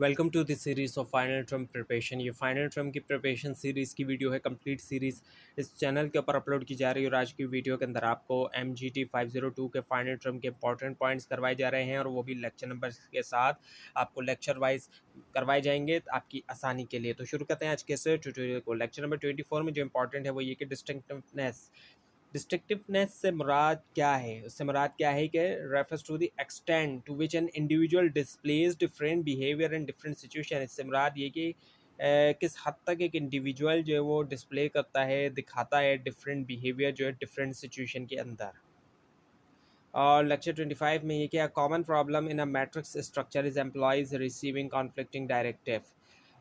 Welcome to this series of final term preparation. ये final term की preparation series की video है, complete series इस चैनल के ऊपर अपलोड की जा रही है। और आज की वीडियो के अंदर आपको MGT 502 के फाइनल टर्म के इंपॉर्टेंट पॉइंट्स करवाए जा रहे हैं, और वो भी लेक्चर नंबर के साथ आपको लेक्चर वाइज करवाए जाएंगे आपकी आसानी के लिए। तो शुरू करते हैं आज के इस ट्यूटोरियल को। लेक्चर नंबर 24 में जो इंपॉर्टेंट है वो ये कि डिस्टिंक्टिवनेस से मुराद क्या है? उससे मुराद क्या है कि refers to the extent to which an individual displays different behaviour in different situation. इससे मुराद ये कि किस हद तक एक इंडिविजुअल जो है वो डिस्प्ले करता है, दिखाता है डिफरेंट बिहेवियर जो है डिफरेंट सिचुएशन के अंदर। और लेक्चर 25 में ये क्या, common problem in a matrix structure is employees receiving conflicting directive.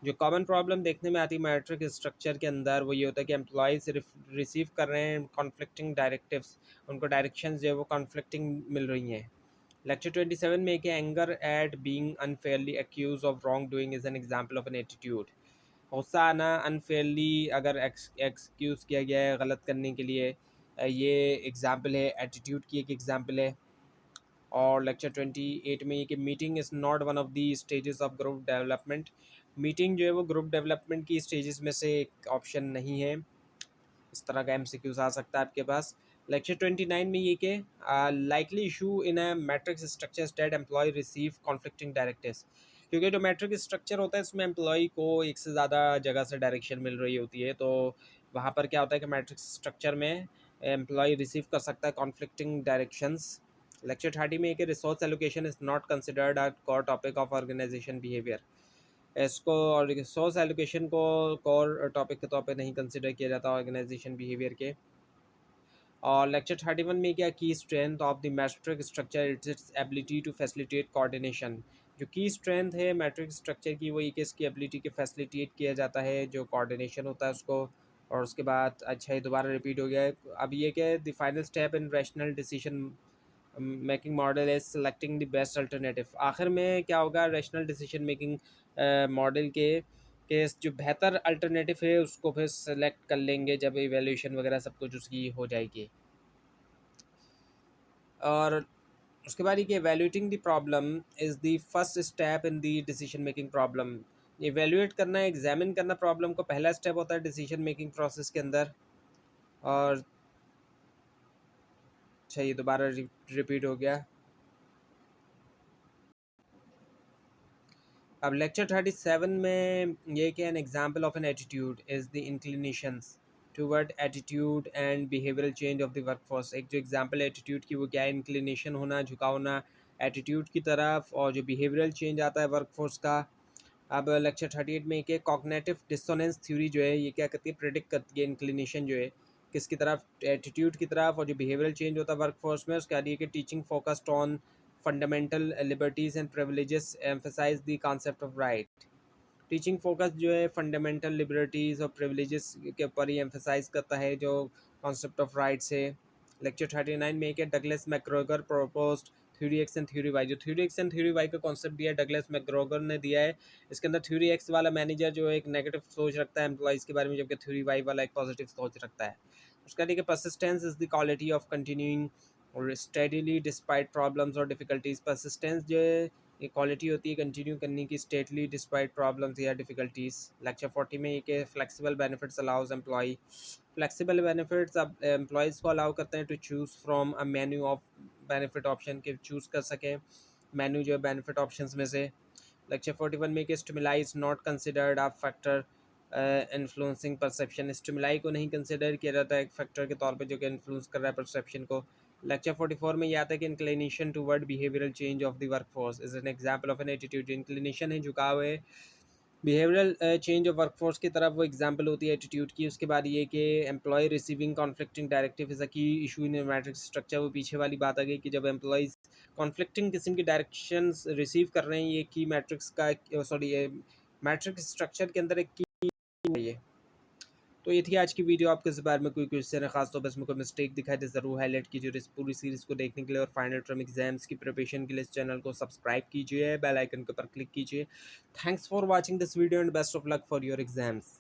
जो कॉमन प्रॉब्लम देखने में आती है मैट्रिक स्ट्रक्चर के अंदर वो ये होता है कि एम्प्लॉयज़ रिसीव कर रहे हैं कॉन्फ्लिक्टिंग डायरेक्टिव्स, उनको डायरेक्शंस जो है वो कॉन्फ्लिक्टिंग मिल रही हैं। लेक्चर 27 में कि anger at being unfairly accuse of wrong doing is an example of an attitude. गुस्सा आना अनफेयरली अगर एक्सक्यूज़ किया गया है गलत करने के लिए, ये एग्जाम्पल है, एटीट्यूड की एक एग्जाम्पल है। और लेक्चर 28 में ये कि meeting is not one of the stages of group development. Meeting जो है वो ग्रुप डेवलपमेंट की स्टेजेस में से एक ऑप्शन नहीं है। इस तरह का MCQs आ सकता है आपके पास। लेक्चर 29 में ये कि likely issue in a matrix structure that employ receive conflicting directives. क्योंकि जो मैट्रिक स्ट्रक्चर होता है इसमें एम्प्लॉय को एक से ज़्यादा जगह से डायरेक्शन मिल रही होती है, तो वहाँ पर क्या होता है कि मैट्रिक्स स्ट्रक्चर में एम्प्लॉय रिसीव कर सकता है कॉन्फ्लिक्टिंग डायरेक्शंस। लेक्चर 30 में कि resource allocation is not considered a core topic of organisation behaviour. इसको और रिसोर्स एलोकेशन को कोर टॉपिक के तौर पे नहीं कंसिडर किया जाता ऑर्गेनाइजेशन बिहेवियर के। और लेक्चर 31 में क्या, की strength of the matrix structure its ability to facilitate coordination. जो की स्ट्रेंथ है मैट्रिक स्ट्रक्चर की वो ये कि इसकी एबिलिटी के फैसिलिटेट किया जाता है जो कोऑर्डिनेशन होता है उसको। और उसके बाद अच्छा ये दोबारा रिपीट हो गया है। अब ये क्या है, the final step in rational decision making model is selecting the best alternative. आखिर में क्या होगा, रैशनल डिसीजन मेकिंग मॉडल के जो बेहतर अल्टरनेटिव है उसको फिर सेलेक्ट कर लेंगे जब इवेल्यूशन वगैरह सब कुछ उसकी हो जाएगी। और उसके बाद ये कि evaluating the problem is the first step in the decision making problem. Evaluate करना, एग्जामिन करना प्रॉब्लम को पहला स्टेप होता है डिसीजन मेकिंग प्रोसेस के अंदर। और अच्छा ये दोबारा रिपीट हो गया। अब लेक्चर 37 में ये कि N example of an attitude is the inclinations toward attitude and behavioural change of the workforce. एक जो एग्जांपल है एटीट्यूड की वो क्या है, इंक्लिनेशन होना, झुकाव होना एटीट्यूड की तरफ, और जो बिहेवियरल चेंज आता है वर्कफोर्स का। अब लेक्चर 38 में कि कॉग्निटिव डिसोनेंस थ्योरी जो है ये क्या करती है, प्रेडिक्ट करती है इंक्लिनेशन जो है किसकी तरफ, एटीट्यूड की तरफ। और जो बिहेवियरल चेंज होता है वर्कफोर्स में उसके लिए कि teaching focused on fundamental liberties and privileges emphasise the concept of right. Teaching focus जो है फंडामेंटल लिबर्टीज़ और प्रिविलेजेस के ऊपर ही एम्फसाइज करता है जो कॉन्सेप्ट ऑफ राइट्स है। लेक्चर 39 में एक Douglas McGregor proposed theory X and theory Y. जो theory X and theory Y का कॉन्सेप्ट दिया है डगलस मैकग्रेगर ने दिया है। इसके अंदर थ्योरी एक्स वाला मैनेजर जो है एक नेगेटिव सोच रखता है एम्प्लॉयज़ के बारे में, जबकि थ्योरी वाई वाला एक पॉजिटिव सोच रखता है। उसका देखिए persistence is the quality of continuing और स्टेडीली डिस्पाइट प्रॉब्लम्स और डिफिकल्टीज। परसिस्टेंस जो है ये क्वालिटी होती है कंटिन्यू करने की स्टेटली डिस्पाइट प्रॉब्लम्स या डिफिकल्टीज। लेक्चर 40 में ये कि flexible benefits allows employ. Flexible benefits अब एम्प्लॉयज़ को अलाउ करते हैं to choose from a menu of benefit option के, चूज़ कर सकें मेन्यू जो है बेनिफिट ऑप्शंस में से। लेक्चर 41 में कि stimuli is not considered a factor influencing perception. Stimuli को नहीं कंसिडर किया जाता है एक फैक्टर के तौर पे जो कि इन्फ्लुएंस कर रहा है परसेप्शन को। लेक्चर 44 में ये आता है कि inclination toward behavioural change of the workforce is an example of an attitude. Inclination है, झुकाव है बिहेवियरल चेंज ऑफ वर्कफोर्स की तरफ, वो एग्जांपल होती है एटीट्यूड की। उसके बाद ये कि employ receiving conflicting directive is a key issue in matrix structure. वो पीछे वाली बात आ गई कि जब एम्प्लॉयज़ कॉन्फ्लिक्टिंग किस्म की डायरेक्शंस रिसीव कर रहे हैं, ये की मैट्रिक्स का सॉरी मैट्रिक्स स्ट्रक्चर के अंदर एक की है ये। तो ये थी आज की वीडियो। आपको इस बारे में कोई क्वेश्चन है खास तौर पर इसमें कोई मिस्टेक दिखाई तो ज़रूर हाईलाइट कीजिए। और इस पूरी सीरीज़ को देखने के लिए और फाइनल टर्म एग्जाम्स की प्रिपरेशन के लिए इस चैनल को सब्सक्राइब कीजिए, बेल आइकन के ऊपर क्लिक कीजिए। Thanks for watching this video and best of luck for your exams.